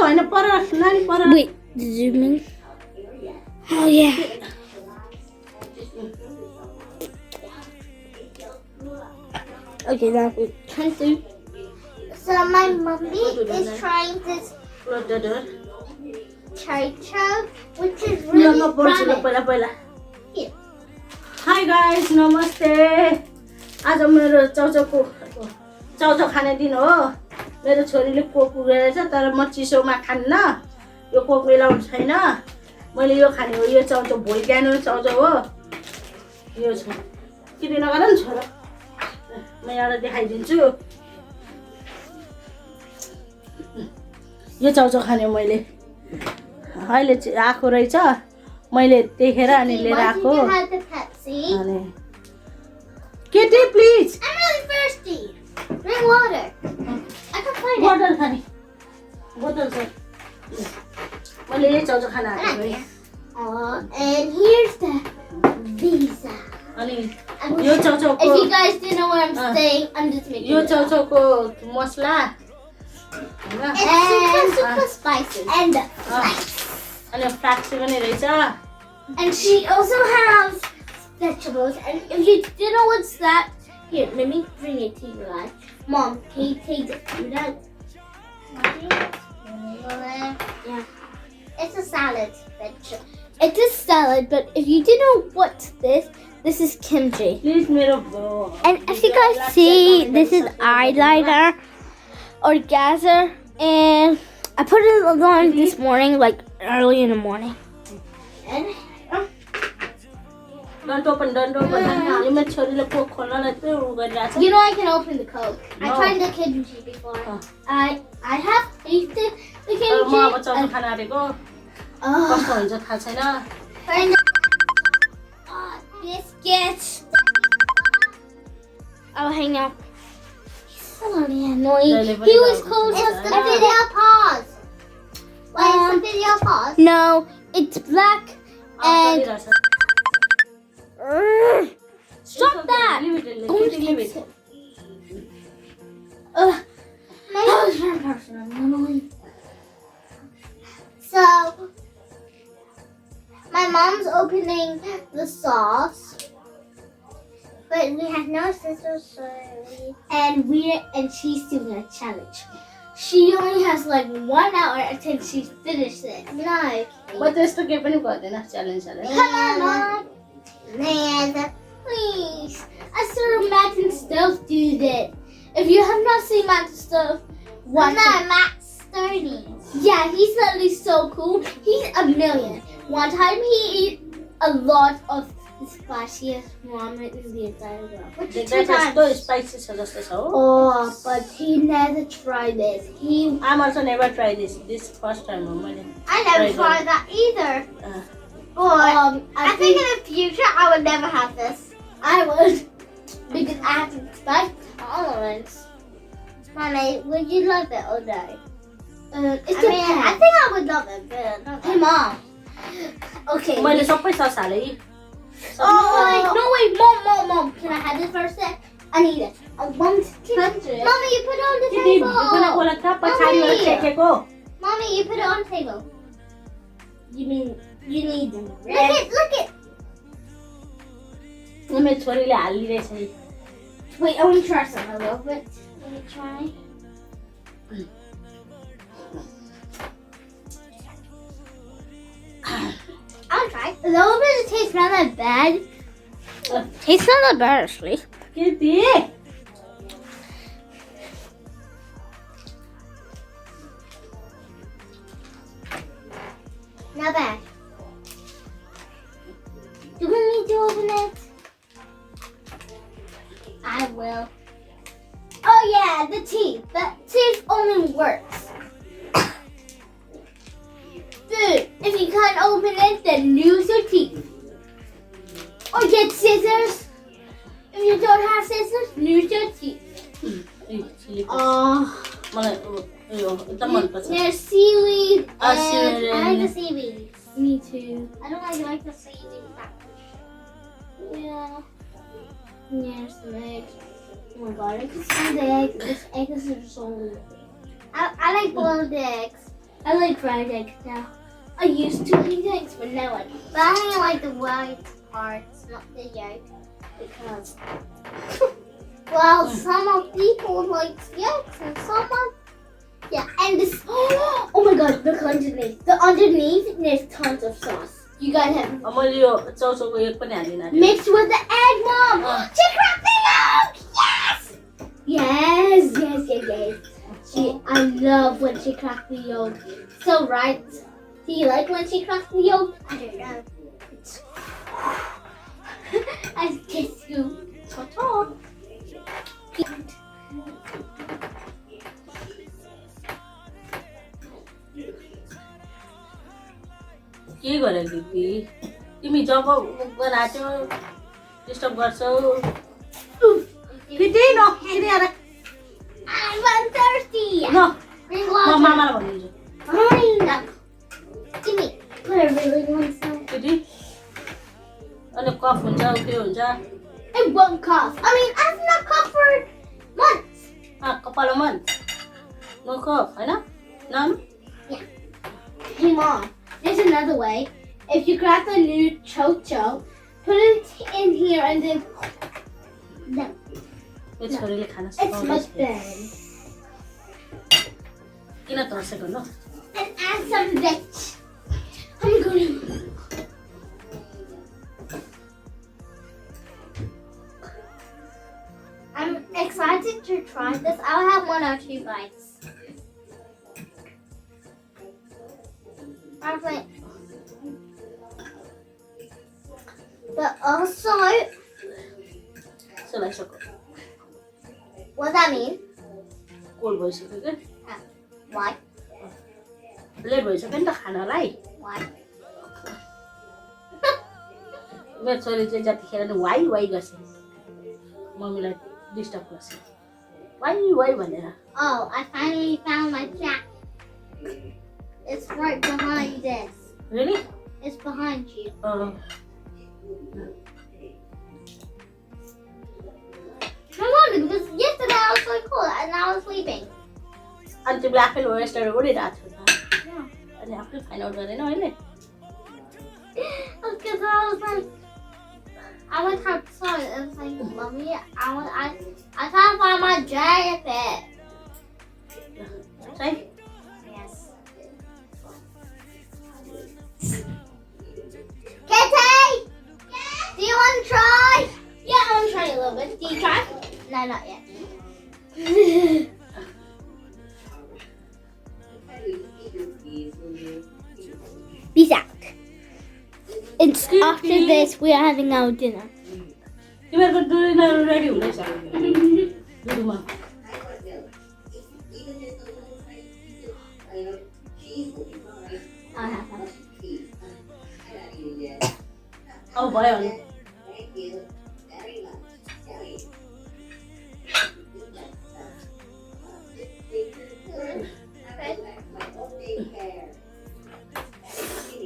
होइन पर नानी पर Wait, zoom in. Oh yeah. Okay, now we can do. So my mommy is trying this chow, which is really funny. Here. Hi guys, नमस्ते. आज मेरो चाउचाउ खाने दिन हो. मेरो छोरीले कोक उगेछ तर म चिसोमा खान्न. यो कोक मिलाउनु छैन. मैले यो खाने हो. यो चाउचाउ भोल्क्यानो चाउचाउ हो. यो छ. किन नगर नि छोरा. म एउटा देखाइदिन्छु. यो चाउचाउ खाने मैले. अहिले आएको रहेछ. मैले देखेर अनि लिएर आएको. अनि Kitty, please. I'm really thirsty. Drink water. I can find it. Water खाने. बोतल छ. मैले यो चाउचाउ खान आएको है. And here's the visa. अनि यो चाउचाउको If you guys didn't know where I'm staying, I'm just making yo it up. चाउचाउको मसला It's super spicy. And the अनि फ्ल्याक्स पनि रहेछ. And she also has vegetables. And if you didn't know what's that, here, let me bring it to you guys. Mom, can you take the food out? Yeah. It's a salad. It's a salad, but if you didn't know what's this is kimchi. Please मेरो And as you guys see, this is eyeliner or gasser, and I put it on this morning, like early in the morning. And Don't open. यो मेरो छोरीले Coke खोल्नलाई त्यो उ गरिरहेछ. you know I can open the Coke. I No. tried the kimchi before. I have tasted the तर म अब kimchi. Chow chow Khan आँटेको. Oh, कस्तो हुन्छ थाहा छैन. and biscuits. I'll hang out. He's so annoying. Delivery He was dog. close. It's It's the the video pause. Why is the video pause? No, it's black and. गरिरहेछ. Stop that! Don't leave it. That was very personal. So, my mom's opening the sauce, but we have no scissors, so and she's doing a challenge. She only has like 1 hour until she finishes it. No, म त्यस्तो केही पनि गर्दैन challenge challenge. come on, Mom. Man, please. I saw Matt and Stove do that. If you have not seen Matt and Stove, watch it. Matt Sturdy. Yeah, he's literally so cool. He's a million. One time he ate a lot of the spiciest ramen in the entire world. Which is 2 त्यस्तो times. Spicy छ जस्तो छ हो. Oh, but he never tried this. I'm also never tried this. This first time हो मैले. I never Right, tried that either. Uh, I think in the future I would never have this. I would, because I have spice tolerance. Mommy, would you love it or no? It's I think I would love it, but hey, Mom. Okay. मैले सबै सस हाले. No, wait, Mom. Can I have this for a sec? I need it. I want to touch it. Mommy, you put it on the किति table. दुखना Cola त पछाडीबाट छेकेको. Mommy, you put it on the table. You mean you need them? Look it. मेरो छोरीले हालिरहेछ है. Wait, I want to try some a little bit. Let me try. I'll try. A little bit. It tastes not that bad. Tastes not that bad, actually. किति Not bad. Do we need to open it? I will. Oh yeah, the teeth. The teeth only works. Dude, if you can't open it, then use your teeth. Or get scissors. If you don't have scissors, use your teeth. मलाई यो एकदम मन पर्छ. There's seaweed. Seaweed I like the and- seaweed. Me too. I don't really like the seaweed that much. Yeah. There's the egg. Oh my god, I can see the egg. This egg is so. I like boiled eggs. I like fried eggs now. I used to eat eggs, but now I don't. But I only like the white parts, not the yolk, because well, some of people like yolks and some of and this. Oh my God! Look underneath. The underneath there's tons of sauce. You guys have मैले यो चाउचाउको एक पनि हाल्दिनँ mixed with the egg, Mom. She cracked the yolk. Yes. Yes. I love when she cracked the yolk. So right. Do you like when she cracked the yolk? I don't know. I kiss you. Ta-ta. के गरे दिदी तिमी जब बनाथ्यौ disturb गर्छौ दिदी न किन यार I'm thirsty. न Bring म water. मामालाई भनिदिन्छु Fine. Jimmy, but I really want some. दिदी अनि कफ हुन्छ के हुन्छ It won't cough. I mean, I've not coughed for months. कपालमा मन नो कफ हैन न Hey, Mom, there's another way. If you grab the new chocho, put it in here and then... No, यो छोरीले खाना it's सिकाउँदै much छ। better. किन तर्सेको न And add some veg. I'm going I'm excited to try this. I'll have 1 or 2 bites. I was like, but also, चलाइसक्यो what does that mean? Cold भइसक्यो के Why? Late भइसक्यो नि त खानालाई Why? मेरो छोरी चाहिँ जतिखेर नि वाइ वाइ गर्छ मम्मीलाई डिस्टर्ब गर्छ वाइ वाइ भनेर Oh, I finally found my jacket. It's right behind this. really It's behind you. No wonder, because yesterday I was so cool and I was sleeping. अनि तिमीले आफैले वेस्टहरू उडिरहेको थियो त अनि आफै फाइन्ड आउट गरेन अहिले Because I was like, I went outside and was like, Mommy, I can't find my jacket. चाहिँ Yes. Kitty! Do you want to try? Yeah, I want to try a little bit. Do you try? No, not yet. Peace out. It's after this we are having our dinner. तिमीहरूको dinner ready हुँदैछ दुधुमा I'll have some. अब भयो भने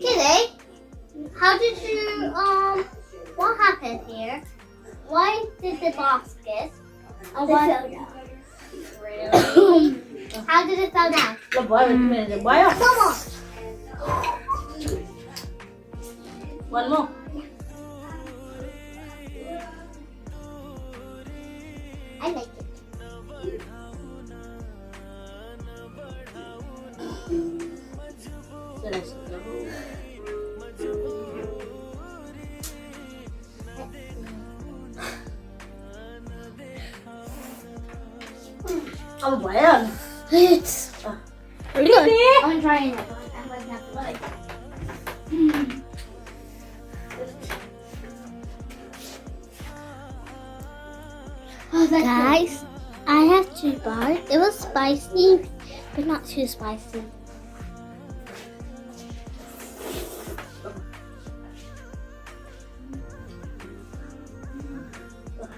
Kitty, how did you, what happened here? Why did the basket, Fell down. really? How did it fall down? ल भयो तिमीहरूले भयो Come on. one more I like it. अब भयो It's pretty good. I'm trying it. I'm like not like. Oh, that's Guys, I have to bite. It was spicy, but not too spicy.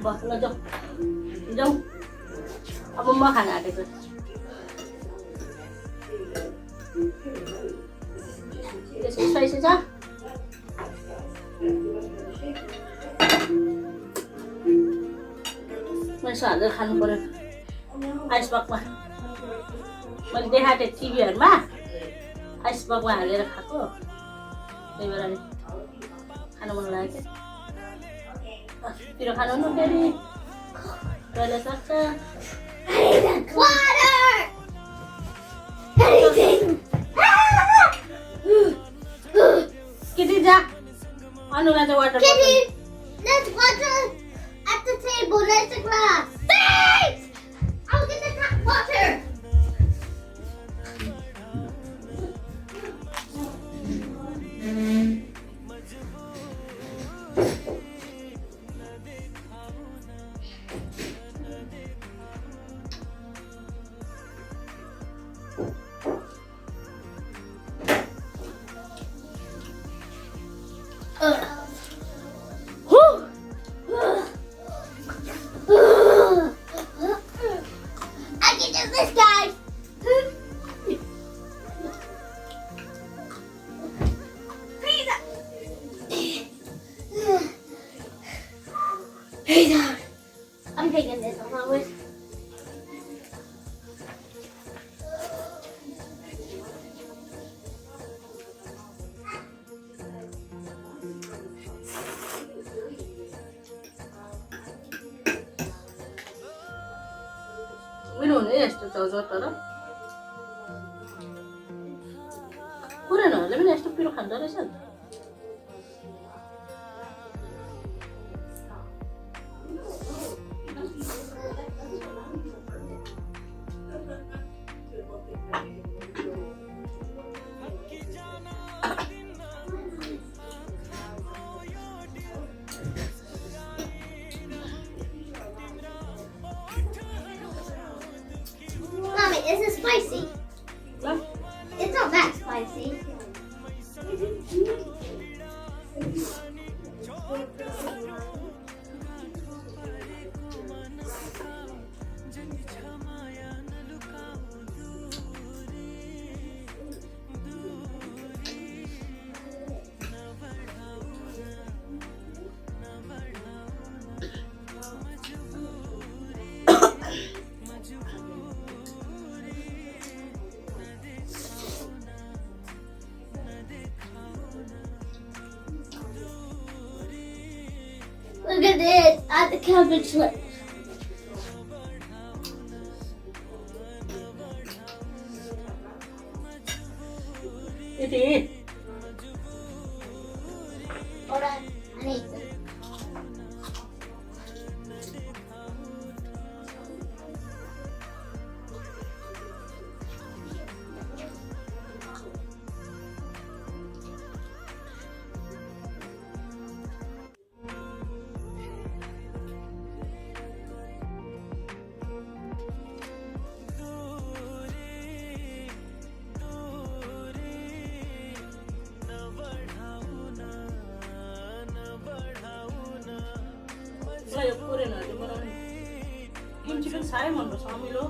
बस्न जाऊ जाऊ अब म खाना आँटेको त्यसको स्पाइसी छ मैले सधैँ खानु पर्यो आइस बक्समा मैले देखाएको थिएँ टिभीहरूमा आइसबक्समा हालेर खाएको त्यही भएर नि खानु मन लाग्यो क्या पिरो खानु न फेरि कहिले सक्छ Water! Anything! किटी जा अनुलाई चाहिँ water Kitty, there's water at the table. There's a glass. Thanks! I'll get the tap water. I can do this, guys. I'm taking this along with. मिलो हुने यस्तो चाउचाउ तर पुरानोहरूले पनि यस्तो पिरो खाँदो रहेछ नि Mommy, is it spicy? ल It's not that spicy. Look at this, at the cabbage lip. Yati Hold on, I need to. ल यो पुरानोहरूले बनाउने किम्ची पनि साह्रै मनपर्छ अमिलो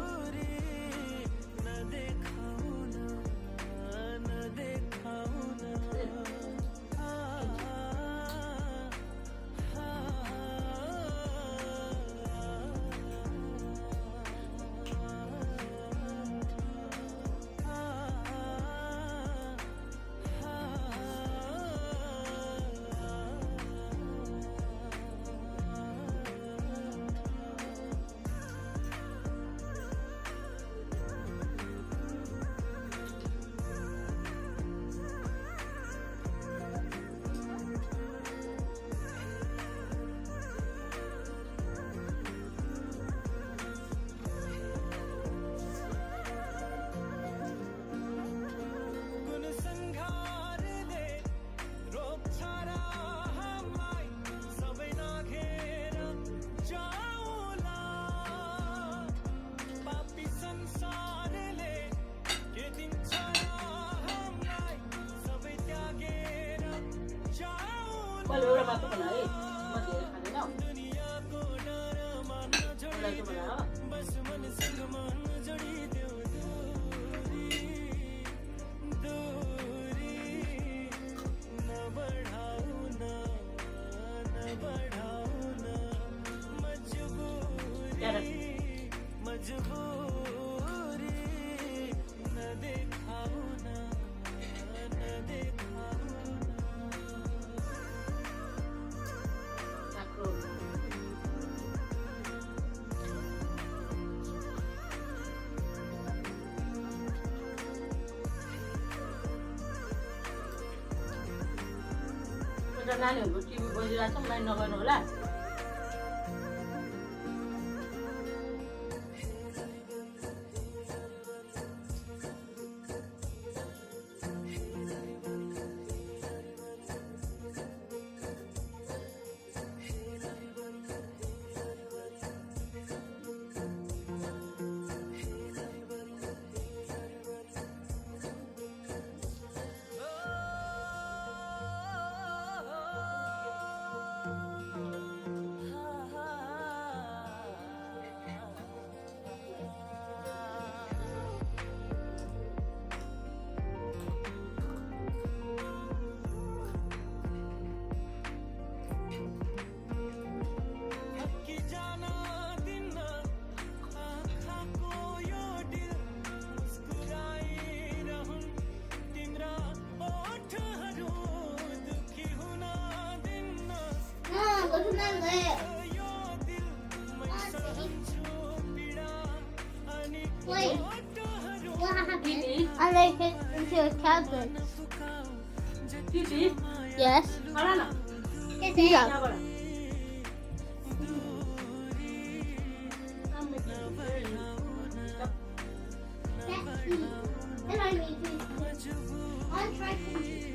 मैले एउटा मात्र बनाएँ म धेरै खाँदैन मलाई चाहिँ बनायो एउटा नानीहरूको टिभी बजिरहेको छ माइन्ड नगर्नु होला Go to my left. Wait, what happened? I like it into a cabinet. टिटी Yes. खडा न Get Yeah. यहाँबाट And I need to. I'll try to.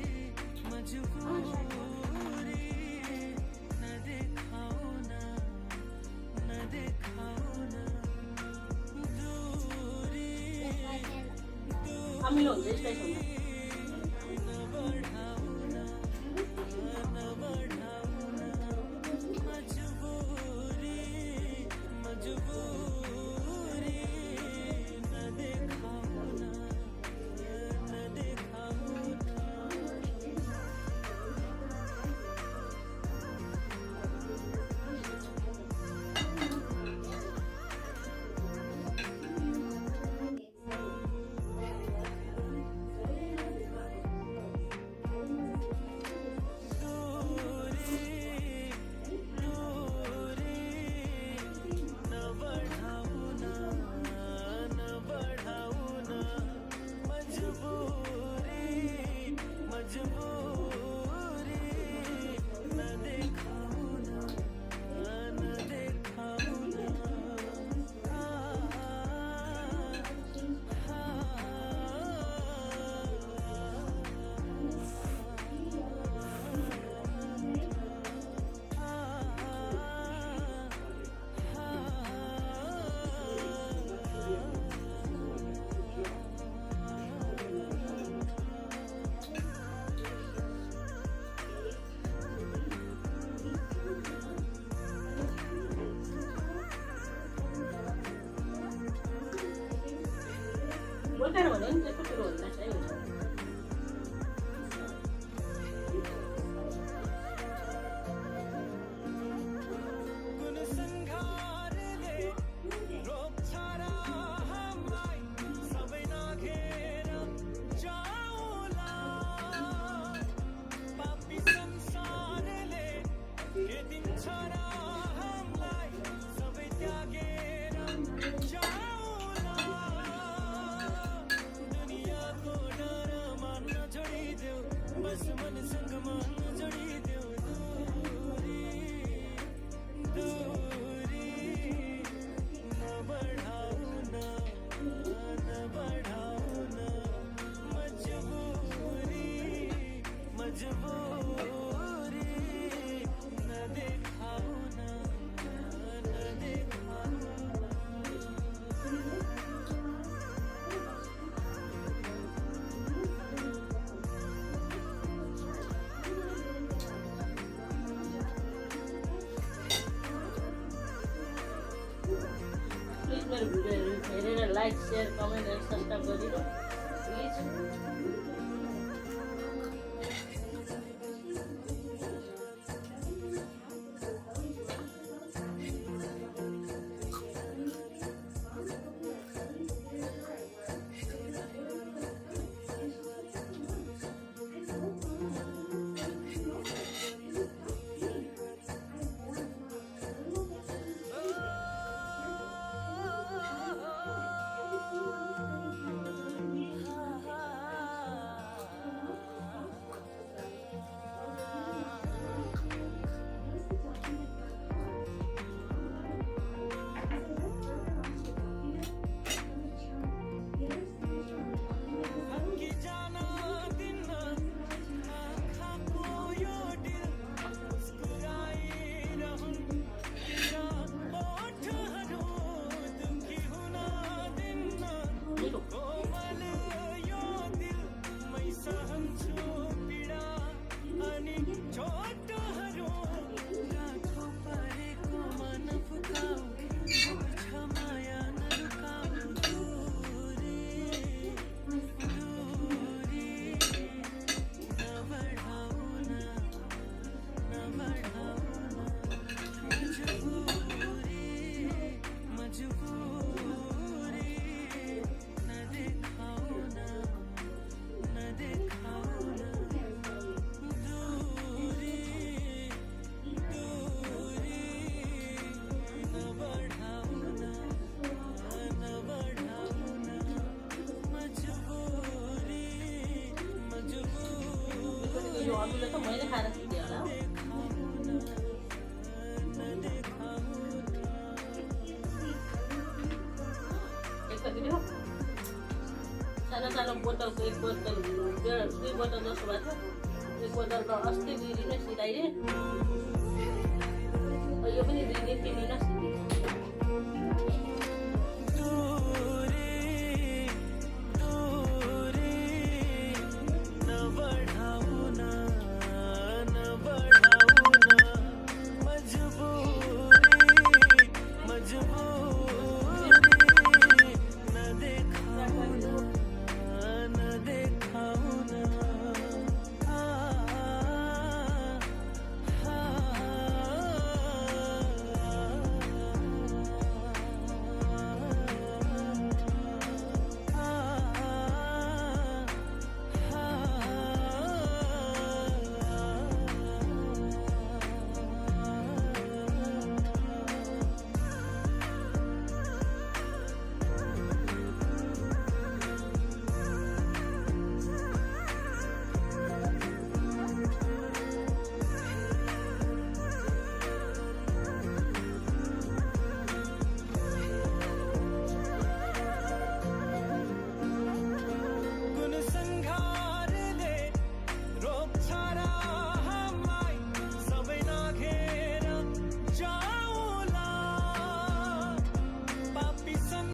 अमिलो हुन्छ स्पाइस हुन्छ Volcano भने नि त्यस्तो कुरो हुँदैन है हुन्छ मेरो भिडियोहरू हेरेर लाइक शेयर कमेन्ट र सब्स्क्राइब गरिदिनु प्लिज त मैले खाएर सिकेँ होला हौ। एकचोटि सानो सानो बोतलको 1 बोतल 2 बोतल जस्तो भएको थियो। 1 बोतल त अस्ति 2 दिन सिधाइदिएँ। यो पनि 2 दिन 3 दिन